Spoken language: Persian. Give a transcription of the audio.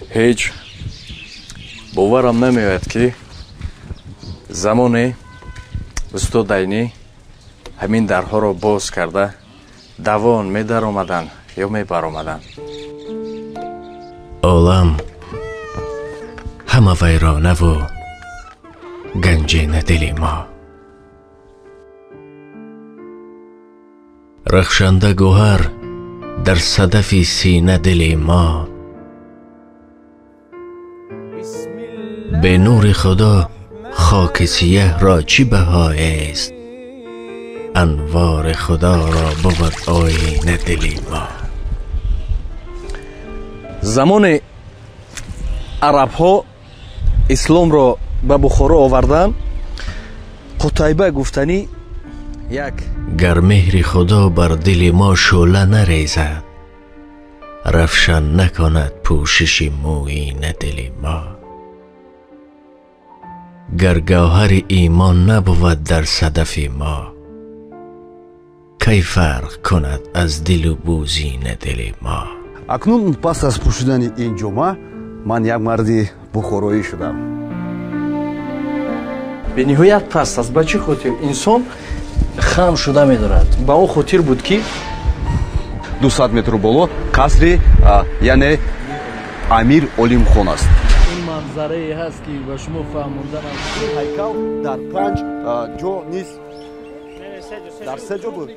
هیچ باورم نمیاد که زمانی استاد عینی همین درها را باز کرده دوان می در آمدن یا می بر آمدن. عالم همه ویرانه و گنجین دل ما، رخشنده گوهر در صدف سینه دل ما، به نور خدا خاک سیه را چی بهای است، انوار خدا را بود آینه دل ما. زمان عرب ها اسلام را به بخارا آوردن، قتیبه گفتنی یک گر مهر خدا بر دل ما شعله نریزد، روشن نکند پوشش مویین دل ما. گر گوهر ایمان نبود در صدف ما، کی فرق کند از دل و بوزین دل ما. اکنون پس از پوشیدن این جامه من یک مرد بخارایی شدم. به نهایت پس از به چه خاطر انسان خم شده می دارد؟ به اون خاطر بود که 200 متر بالا قصر یعنی امیر علیم خان است. این منظره هست که به شما فهموندن هیکل در 5 جا نیست، در 3 جا بود.